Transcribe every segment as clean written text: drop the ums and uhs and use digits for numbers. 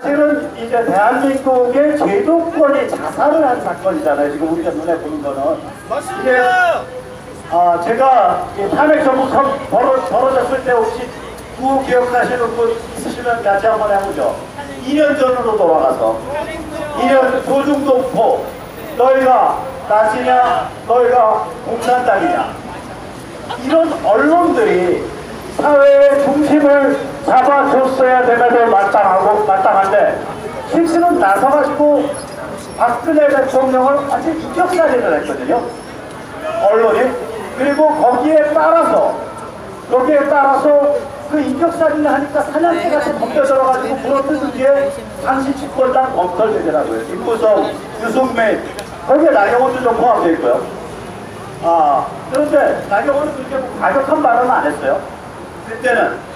사실은 이제 대한민국의 제도권이 자살을 한 사건이잖아요. 지금 우리가 눈에 보는 거는. 맞습니다. 제가 탄핵 정부 벌어졌을 때 혹시 구호 기억하시는 분 있으시면 같이 한번 해보죠. 2년 전으로 돌아가서 2년 조중동포 너희가 나치냐 너희가 공산당이냐 이런 언론들이 사회의 중심을 잡아줬어야 됨에도 마땅한데 실수는 나서가지고 박근혜 대통령을 완전 인격살인을 했거든요. 언론이. 그리고 거기에 따라서 그 인격살인을 하니까 사냥개같이 덤벼들어가지고 물어뜯은 게 당시 집권당 검찰들이라고요. 김무성, 유승민, 거기에 나경원도 좀 포함되어 있고요. 그런데 나경원은 그렇게 뭐 과격한 발언은 안 했어요. 그때는.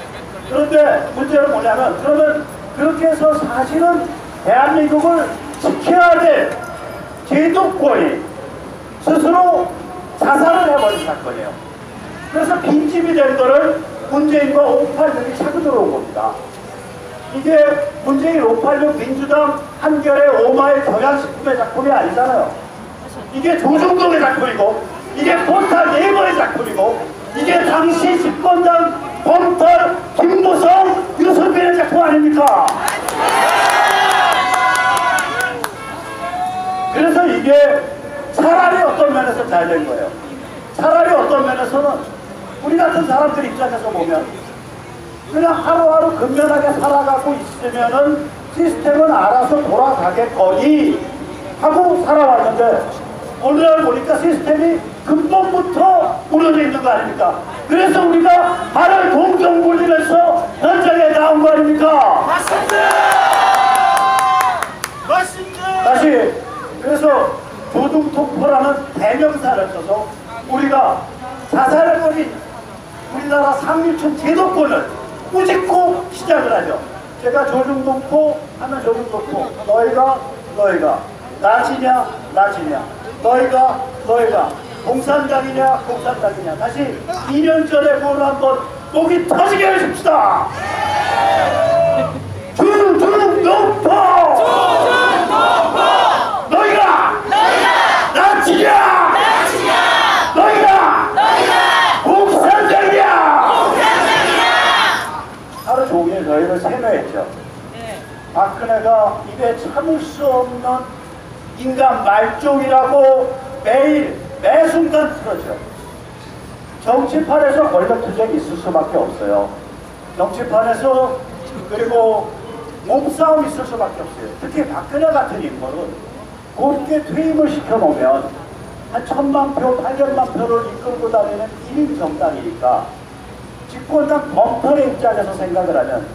그런데 문제는 뭐냐면 그러면 그렇게 해서 사실은 대한민국을 지켜야 될 제도권이 스스로 자살을 해버린 사건이에요. 그래서 빈집이 된 거를 문재인과 586이 차고 들어온 겁니다. 이게 문재인 586 민주당 한겨레 오마이 경향식품의 작품이 아니잖아요. 이게 조중동의 작품이고 이게 포탈 네이버의 작품이고 이게 당시 집권당 검찰 김무성 유승민의 작품 아닙니까? 그래서 이게 차라리 어떤 면에서 잘 된 거예요. 차라리 어떤 면에서는 우리 같은 사람들 입장에서 보면 그냥 하루하루 근면하게 살아가고 있으면은 시스템은 알아서 돌아가겠거니 하고 살아왔는데 오늘날 보니까 시스템이 근본부터 무너져 있는 거 아닙니까? 그래서 우리가 발을 동동 굴리면서 현장에 나온 거 아닙니까? 맞습니다! 맞습니다! 다시 그래서 조중동포라는 대명사를 써서 우리가 자살해버린 우리나라 상류층 제도권을 꾸짖고 시작을 하죠. 제가 조중동포 하면 조중동포 너희가 나치냐 너희가 공산당이냐 다시 2년 전에 그걸 한번 목이 터지게 해줍시다. 조중동포 너희가 나치냐 너희가 공산당이냐 하루 종일 저희를 세뇌했죠. 박근혜가 입에 참을 수 없는 인간 말종이라고 매 순간 틀어져. 정치판에서 권력투쟁이 있을 수밖에 없어요. 정치판에서 그리고 몸싸움이 있을 수밖에 없어요. 특히 박근혜 같은 인물은 곱게 퇴임을 시켜놓으면 한 1000만 표, 800만 표를 이끌고 다니는 1인 정당이니까 집권당 범털의 입장에서 생각을 하면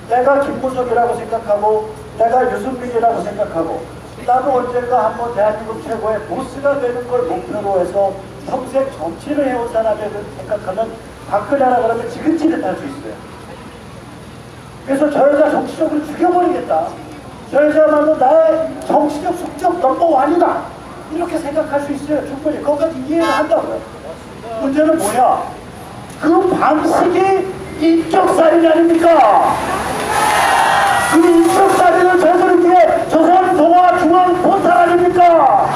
내가 김무성이라고 생각하고 내가 유승민이라고 생각하고 나도 언젠가 한번 대한민국 최고의 보스가 되는 걸 목표로 해서 평생 정치를 해온 사람이라고 생각하면 박근혜라 그러면 지긋지긋할 수 있어요. 그래서 저 여자 정치적으로 죽여버리겠다. 저 여자만은 나의 정치적 숙적 넘버원이다. 이렇게 생각할 수 있어요. 충분히. 거기까지 이해를 한다고요. 문제는 뭐냐? 그 방식이 인격살인 아닙니까? 그 인격살인을 저지르기에 조선동아중앙포탈 아닙니까?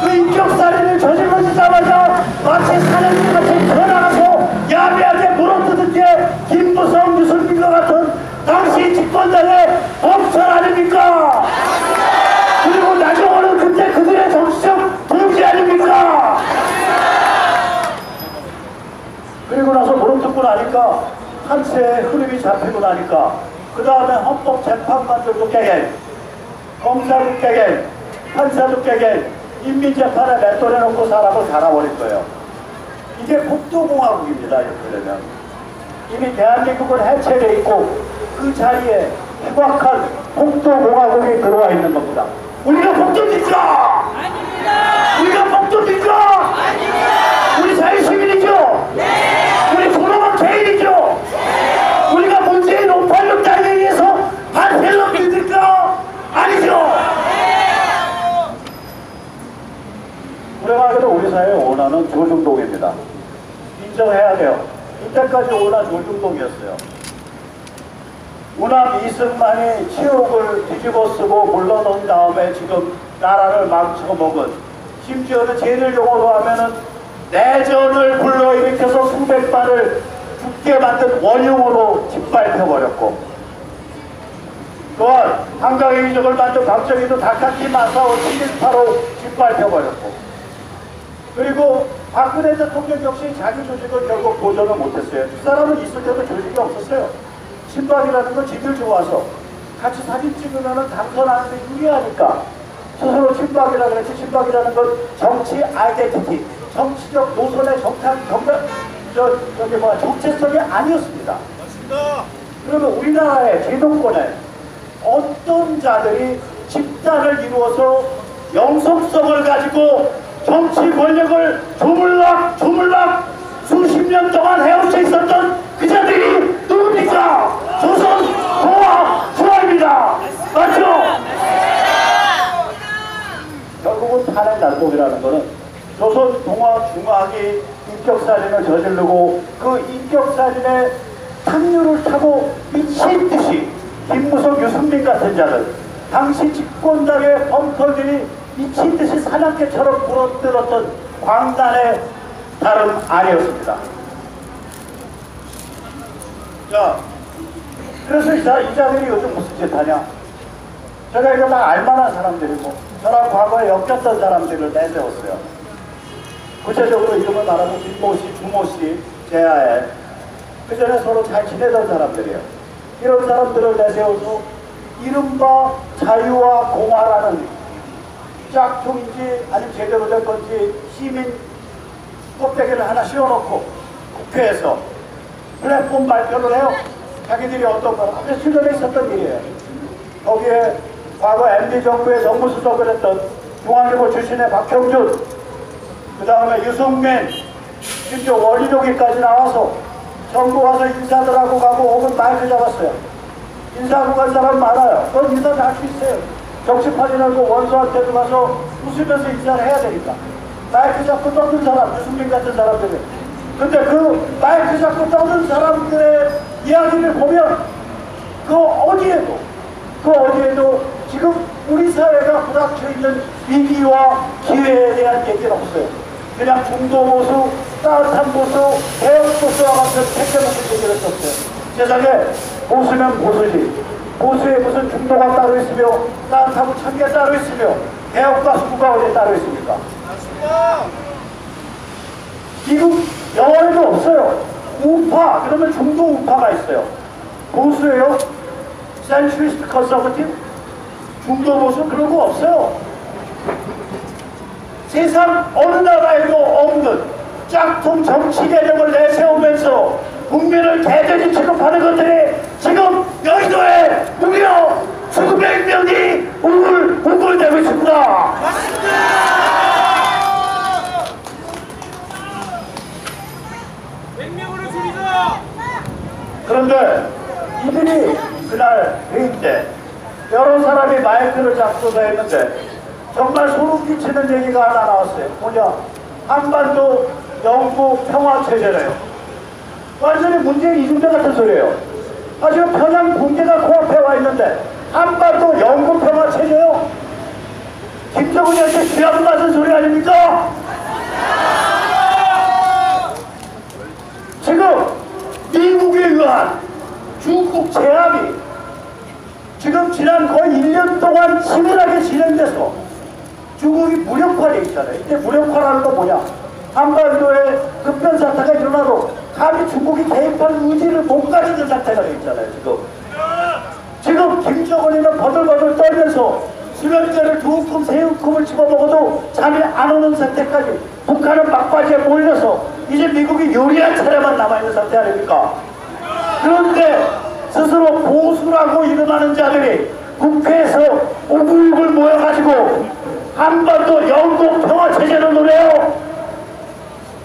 그 인격살인을 저질러지자마자 마치 사냥개같이 튀어나가서 야비하게 물어뜯은 게 김무성, 유승민과 같은 당시 집권당의 범찰 아닙니까? 그리고 나경원은 그때 그들의 정치적 동지 아닙니까? 그리고 나서 물어뜯고 나니까 한세의 흐름이 잡히고 나니까 그 다음에 헌법재판관들도 깨갱, 검사도 깨갱, 판사도 깨갱, 인민재판에 맷돌해놓고 사람을 갈아버릴 거예요. 이게 폭도공화국입니다. 이렇게 되면 이미 대한민국은 해체되어 있고 그 자리에 희박한 폭도공화국이 들어와 있는 겁니다. 우리가 폭도입니까? 아닙니다. 우리가 폭도입니까? 아닙니다. 우리 자유시민이죠? 네. 우리 도로만 개인이죠? 네. 우리가 문재인 586 당에 의해서 반셀럽 믿을까? 아니죠? 네. 불행하게도 우리 사회의 원한은 조중동입니다. 인정해야 돼요. 이때까지 원한 조중동이었어요. 우남 이승만이 치욕을 뒤집어 쓰고 물러놓은 다음에 지금 나라를 망쳐먹은, 심지어는 쟤들 용어로 하면은 내전을 불러일으켜서 수백만을 죽게 만든 원흉으로 짓밟혀버렸고, 또한 한강의 이적을 만든 박정희도 다카키 마사오 7.18로 짓밟혀버렸고, 그리고 박근혜 대통령 역시 자기 조직을 결국 보존을 못했어요. 두 사람은 있을 때도 조직이 없었어요. 친박이라는 건 지들 좋아서 같이 사진 찍으면 당선하는 데 유리하니까 스스로 친박이라 그랬지. 친박이라는 건 정치 아이덴티티, 정치적 노선의 정체성이 아니었습니다. 맞습니다. 그러면 우리나라의 제도권에 어떤 자들이 집단을 이루어서 영속성을 가지고 정치 권력을 조물락 수십 년 동안 헤엄쳐 있었던 그 자들이 누굽니까? 조선 동아 중앙입니다. 맞죠? 결국은 탄핵 난동이라는 것은 조선 동아 중앙이 인격살인을 저지르고 그 인격살인의 탕류를 타고 미친 듯이 김무성, 유승민 같은 자들, 당시 집권당의 범퍼들이 미친 듯이 사냥개처럼 물어뜯었던 광단의 다름 아니었습니다. 자, 그래서 이 자들이 요즘 무슨 짓 하냐? 제가 이거 다 알만한 사람들이고, 저랑 과거에 엮였던 사람들을 내세웠어요. 구체적으로 이름을 말하면 김모씨, 주모씨, 제하에 그 전에 서로 잘 지내던 사람들이에요. 이런 사람들을 내세워서 이른바 자유와 공화라는 짝퉁인지 아니면 제대로 된 건지 시민 껍데기를 하나 씌워놓고 국회에서 플랫폼 발표를 해요. 자기들이 어떤 거 며칠 전에 있었던 일이에요. 거기에 과거 MB정부의 정무수석을 했던 중앙일보 출신의 박형준, 그 다음에 유승민, 심지어 원희룡이까지 나와서 정부 가서 인사들하고 가고 혹은 마이크 잡았어요. 인사하고 간 사람 많아요. 그건 인사 다 할 수 있어요. 정치판이라고 원수한테도 가서 웃으면서 인사를 해야 되니까. 마이크 잡고 떠든 사람, 유승민 같은 사람들이. 근데 그 마이크 잡고 떠든 사람들의 이야기를 보면 그 어디에도 지금 우리 사회가 부닥쳐 있는 위기와 기회에 대한 얘기는 없어요. 그냥 중도 보수, 따뜻한 보수, 개혁 보수와 같은 택해놓은 얘기를 썼어요. 세상에 보수면 보수지. 보수에 무슨 중도가 따로 있으며 따뜻하고 찬 게 따로 있으며 개혁과 수구가 어디에 따로 있습니까? 미국 영어에도 없어요. 우파 그러면 중도 우파가 있어요. 보수예요? 센트리스트 컨서버티브? 중도 보수 그런 거 없어요. 세상 어느 나라에도 없는 짝퉁 정치 개념을 내세우면서 국민을 개돼지 취급하는 것들이 지금 여의도에 무려 수백 명이 우글우글대고 있습니다. 맞습니다. 백명으로 줄이자. 그런데 이들이 그날 회의 때 여러 사람이 마이크를 잡고서 했는데 정말 소름 끼치는 얘기가 하나 나왔어요. 뭐냐? 한반도 영구 평화체제래요. 완전히 문재인 이중대 같은 소리예요. 지금 평양 붕괴가 코앞에 와 있는데 한반도 영구 평화체제요? 김정은이한테 쥐약 맞은 소리 아닙니까? 지금 미국에 의한 중국 제압이 지금 지난 거의 1년 동안 치밀하게 진행돼서 중국이 무력화되어 있잖아요. 이때 무력화라는 건 뭐냐? 한반도에 급변사태가 일어나도 감히 중국이 개입할 의지를 못 가지는 상태가 되어 있잖아요. 지금 김정은이는 버들버들 떨면서 수면제를 2움큼 3움큼을 집어먹어도 잠이 안 오는 상태까지 북한은 막바지에 몰려서 이제 미국이 요리한 차례만 남아있는 상태 아닙니까? 그런데 스스로 보수라고 일어나는 자들이 국회에서 우글우글 모여가지고 한반도 영구 평화체제를 노래요.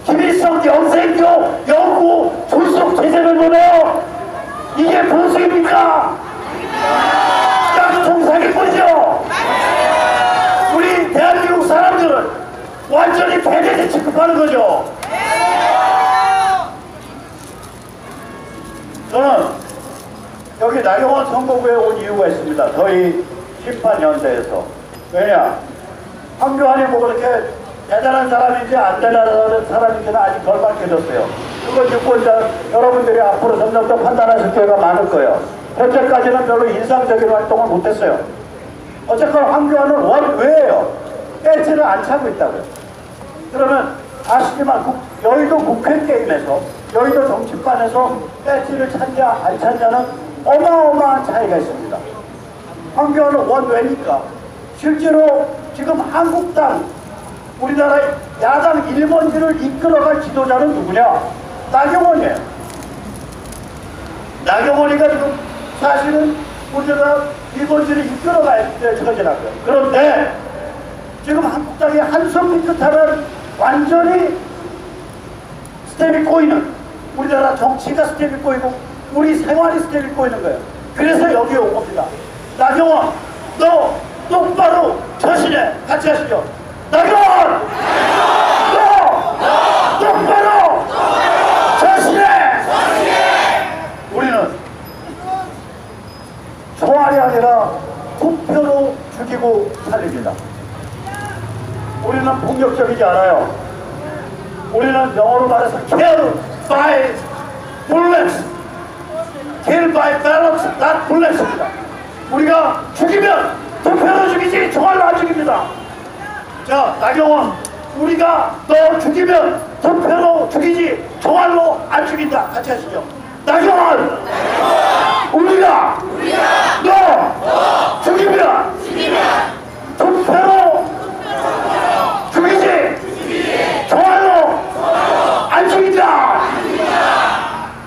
김일성 영생교 영구 존속체제를 노래요. 이게 보수입니까? 짝퉁 사기꾼이죠. 우리 대한민국 사람들은 완전히 개돼지 취급하는 거죠. 저는 여기 나경원 선거구에 온 이유가 있습니다. 저희 심판연대에서. 왜냐? 황교안이 뭐 그렇게 대단한 사람인지 안 대단한 사람인지는 아직 덜 밝혀졌어요. 그걸 듣고 이제 여러분들이 앞으로 점점 더 판단하실 기회가 많을 거예요. 현재까지는 별로 인상적인 활동을 못했어요. 어쨌건 황교안은 원외예요. 배지를 안 차고 있다고요. 그러면 아시지만 여의도 국회 게임에서 여의도 정치판에서 배지를 찾냐 안 찾냐는 어마어마한 차이가 있습니다. 황교안은 원외니까 실제로 지금 한국당 우리나라 야당 1번지를 이끌어갈 지도자는 누구냐? 나경원이에요. 나경원이가 지금 사실은 우리나라 1번지를 이끌어가야 될 처지라고요. 그런데 지금 한국당이 한손 밑끝하면 완전히 스텝이 꼬이는, 우리나라 정치가 스텝이 꼬이고 우리 생활이 스텝이 꼬이는 거예요. 그래서 여기에 온 겁니다. 나경원, 너 똑바로 처신해. 같이 하시죠. 나경원! 너 똑바로 처신해! 우리는 총알이 아니라 투표로 죽이고 살립니다. 우리는 폭력적이지 않아요. 우리는 영어로 말해서 kill by bullets, kill by ballots, not bullets입니다. 우리가 죽이면 투표로 죽이지 총알로 안 죽입니다. 자, 나경원, 우리가 너 죽이면 투표로 죽이지 총알로 안 죽인다. 같이 하시죠. 나경원, 우리가 너 죽이면 투표로 죽이지 총알로 안 죽인다.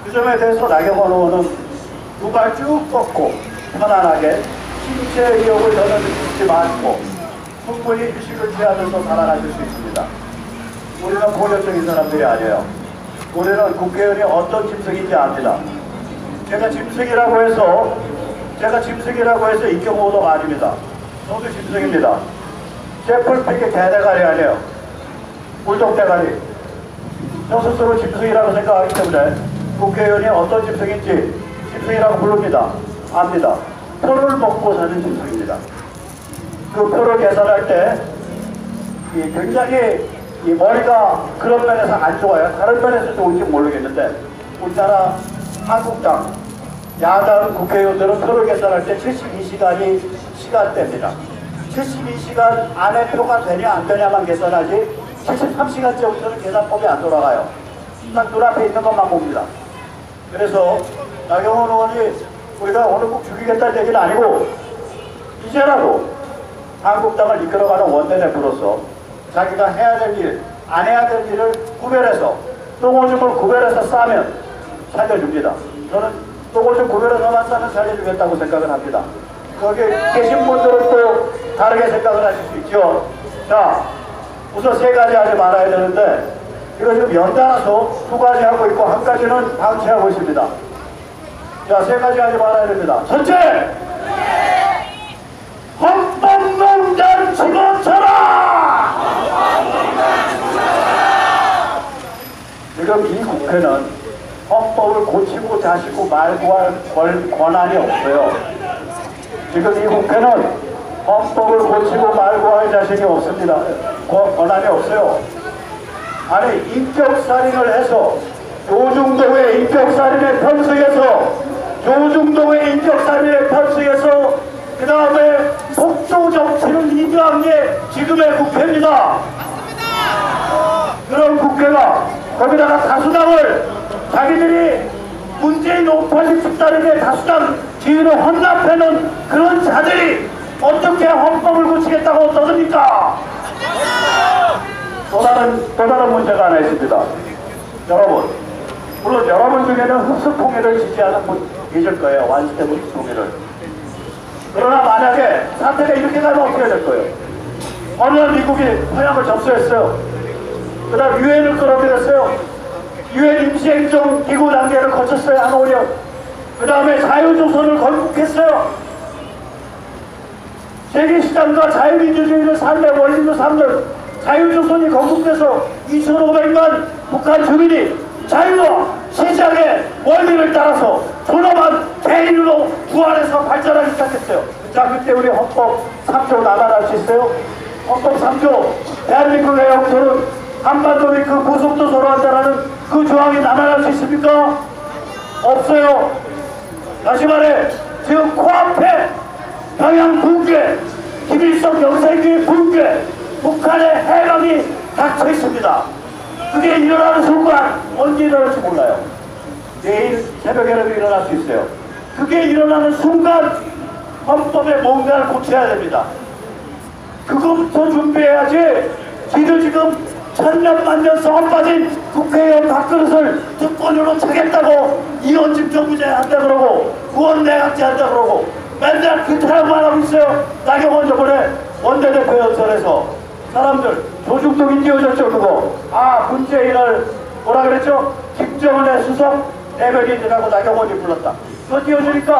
그 점에 대해서 나경원 의원은 두 발 쭉 뻗고 편안하게 신체 의욕을 더는 잊지 마시고 충분히 휴식을 취하면서 살아가실 수 있습니다. 우리는 폭력적인 사람들이 아니에요. 우리는 국회의원이 어떤 짐승인지 압니다. 제가 짐승이라고 해서 인격모독 아닙니다. 저도 짐승입니다. 제풀픽의 개대가리 아니에요. 불독대가리. 저 스스로 짐승이라고 생각하기 때문에 국회의원이 어떤 짐승인지 짐승이라고 부릅니다. 압니다. 표를 먹고 사는 짐승입니다. 그 표를 계산할 때 굉장히 이 머리가 그런 면에서 안 좋아요. 다른 면에서 좋은지 모르겠는데 우리나라 한국당 야당 국회의원들은 표를 계산할 때 72시간이 시간대입니다. 72시간 안에 표가 되냐 안 되냐만 계산하지 73시간째부터는 계산법이 안 돌아가요. 딱 눈앞에 있는 것만 봅니다. 그래서 나경원 의원이 우리가 오늘 꼭 죽이겠다는 얘기는 아니고 이제라도 한국당을 이끌어가는 원내대표로서 자기가 해야 될 일, 안 해야 될 일을 구별해서 똥오줌을 구별해서 싸면 살려줍니다. 저는 똥오줌 구별해서만 싸면 살려주겠다고 생각을 합니다. 거기 계신 분들은 또 다르게 생각을 하실 수 있죠. 자, 우선 세 가지 하지 말아야 되는데 이거 지금 연달아서 두 가지 하고 있고 한 가지는 방치하고 있습니다. 자, 세 가지 하지 말아야 됩니다. 첫째! 헌법농단 집어쳐라! 지금 이 국회는 헌법을 고치고 다시고 말고 할 권한이 없어요. 지금 이 국회는 헌법을 고치고 말고 할 자신이 없습니다. 권한이 없어요. 아니, 인격살인을 해서 조중동의 인격살인에 편수해서 그 다음에 폭조 정치를 리드한 게 지금의 국회입니다. 맞습니다. 그런 국회가 거기다가 다수당을 자기들이 문재인 580 집단에게 다수당 지위를 헌납해놓은 그런 자들이 어떻게 헌법을 고치겠다고 떠듭니까? 또 다른 문제가 하나 있습니다. 여러분, 물론 여러분 중에는 흡수통일을 지지하는 분 계실 거예요. 완스텝 흡수통일을. 그러나 만약에 사태가 이렇게 가면 어떻게 될 거예요? 어느 날 미국이 평양을 접수했어요. 그 다음 유엔을 끌어들였어요. 유엔 임시행정기구 단계를 거쳤어요. 한 5년. 그 다음에 자유조선을 건국했어요. 세계시장과 자유민주주의를 삶의 원리로 삼는 자유조선이 건국돼서 2,500만 북한 주민이 자유와 시장의 원리를 따라서 존엄한 개인으로 부활해서 발전하기 시작했어요. 자, 그때 우리 헌법 3조 나날할 수 있어요? 헌법 3조 대한민국의 영토는 한반도 및 그 고속도 서로한다라는 그 조항이 나날할 수 있습니까? 없어요. 다시 말해 지금 코앞에 평양 붕괴, 김일성 영세기의 붕괴, 북한의 해방이 닥쳐 있습니다. 그게 일어나는 순간 언제 일어날지 몰라요. 내일 새벽에라도 일어날 수 있어요. 그게 일어나는 순간 헌법에 뭔가를 고쳐야 됩니다. 그거부터 준비해야지. 지들 지금 천년만년 썩어 빠진 국회의원 밥그릇을 특권으로 차겠다고 이원집 정부제 한다 그러고 의원내각제 한다 그러고 맨날 그 타령만 하고 있어요. 나경원 저번에 원내대표 연설에서 사람들 조중동이 띄워졌죠. 그거 문재인을 뭐라 그랬죠? 김정은의 수석 대변인이라고 나경원이 불렀다. 그거 띄워주니까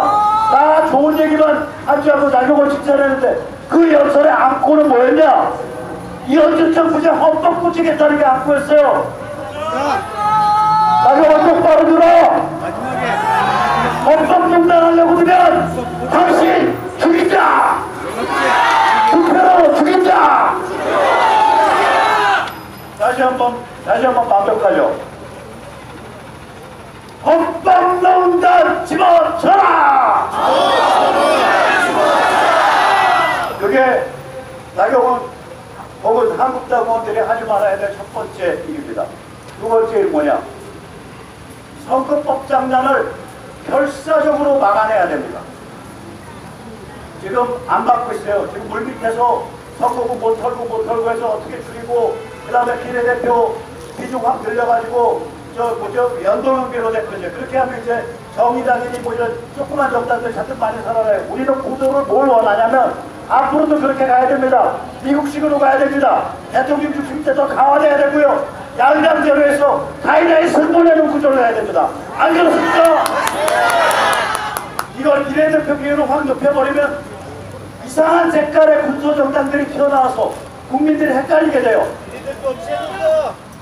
다 좋은 얘기만 하지 않고 나경원 칭찬했는데 그 연설의 안고는 뭐였냐? 이원주 정부제 헌법 고치겠다는 게 안고였어요. 나경원 똑바로 들어. 헌법 중단하려고 들면 당신 죽인다. 투표로 죽인다. 다시 한번 완벽하죠. 헌법농단 집어쳐라. 그게 나경원 혹은 한국당 의원들이 하지 말아야 될 첫 번째 일입니다. 두 번째 일 뭐냐? 선거법 장난을 결사적으로 막아내야 됩니다. 지금 안 막고 있어요. 지금 물밑에서 선거구 못 털고 해서 어떻게 줄이고 그 다음에 비례대표 비중 확 늘려가지고 연동형 비례대표제 그렇게 하면 이제 정의당이니 뭐 이런 조그만 정당들 잔뜩 많이 살아나요. 우리는 구도를 뭘 원하냐면 앞으로도 그렇게 가야 됩니다. 미국식으로 가야 됩니다. 대통령 중심제 더 강화돼야 되고요. 양당제로 해서 가이드라인 선보내는 구조를 해야 됩니다. 안 그렇습니까? 이걸 비례대표 비율을 확 높여버리면 이상한 색깔의 군소정당들이 튀어나와서 국민들이 헷갈리게 돼요.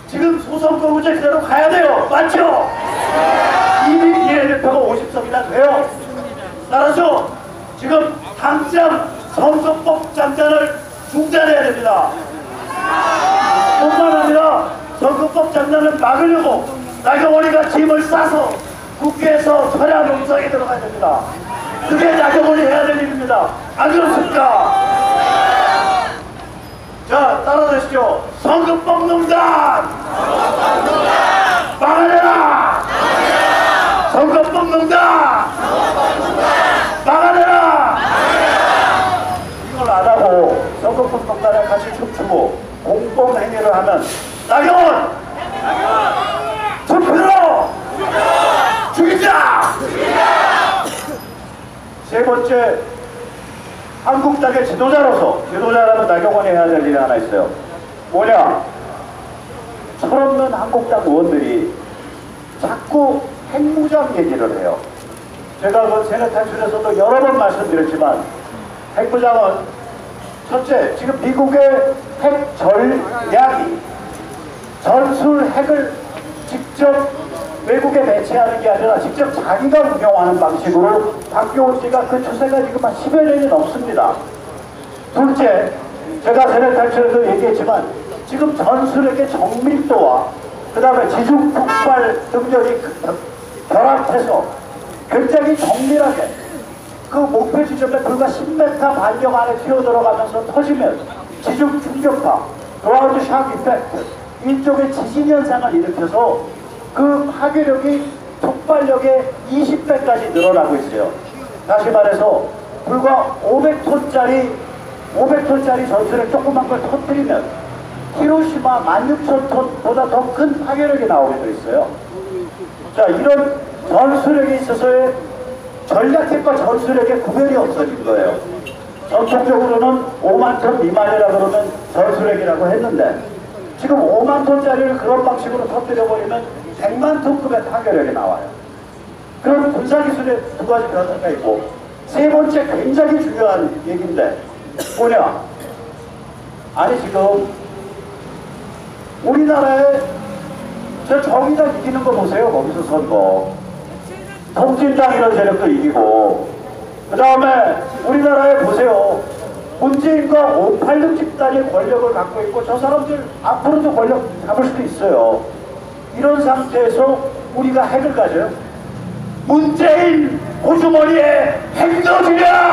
지금 소선거구제 그대로 가야 돼요. 맞죠? 이미 비례대표가 50석이나 돼요. 따라서 지금 당장 선거법 장단을 중단해야 됩니다. 뿐만 아니라 선거법 장단을 막으려고 나경원이가 짐을 싸서 국회에서 철야 농성에 들어가야 됩니다. 그게 나경원이 해야 될 일입니다. 안 그렇습니까? 자, 따라하시죠. 선거법 농단! 막아내라! 선거법 농단! 막아내라! 이걸 안 하고 선거법 농단에 같이 춤추고 공범행위를 하면 나경원! 투표로! 죽이자! 세 번째, 한국당의 지도자라면 나경원이 해야 될 일이 하나 있어요. 뭐냐? 철없는 한국당 의원들이 자꾸 핵무장 얘기를 해요. 제가 그 세뇌 탈출에서도 여러 번 말씀드렸지만 핵무장은 첫째, 지금 미국의 핵 전략이 전술 핵을 직접 외국에 배치하는 게 아니라 직접 자기가 운영하는 방식으로 바뀌어온 지가 그 추세가 지금 한 10여 년이 넘습니다. 둘째, 제가 세뇌 탈출에도 얘기했지만 지금 전술핵의 정밀도와 그 다음에 지중 폭발 능력이 결합해서 굉장히 정밀하게 그 목표 지점에 불과 10m 반경 안에 튀어들어가면서 터지면 지중 충격파, 그라운드 샥 이펙트, 일종의 지진 현상을 일으켜서 그 파괴력이 촉발력의 20배까지 늘어나고 있어요. 다시 말해서 불과 500톤짜리 전술핵 조그만 걸 터뜨리면 히로시마 16,000톤보다 더 큰 파괴력이 나오게 돼 있어요. 자, 이런 전술핵에 있어서의 전략핵과 전술핵의 구별이 없어진 거예요. 전통적으로는 5만 톤 미만이라 그러면 전술핵이라고 했는데 지금 5만 톤짜리를 그런 방식으로 터뜨려버리면 100만 톤급의 파괴력이 나와요. 그럼 군사기술의 두 가지 변화가 있고 세 번째 굉장히 중요한 얘기인데 뭐냐? 아니 지금 우리나라에 저 정의당 이기는 거 보세요. 거기서 선거 통진당 이런 세력도 이기고, 그 다음에 우리나라에 보세요. 문재인과 586 집단이 권력을 갖고 있고 저 사람들 앞으로도 권력 잡을 수도 있어요. 이런 상태에서 우리가 핵을 가져요? 문재인 호주머니에 핵 넣어주냐?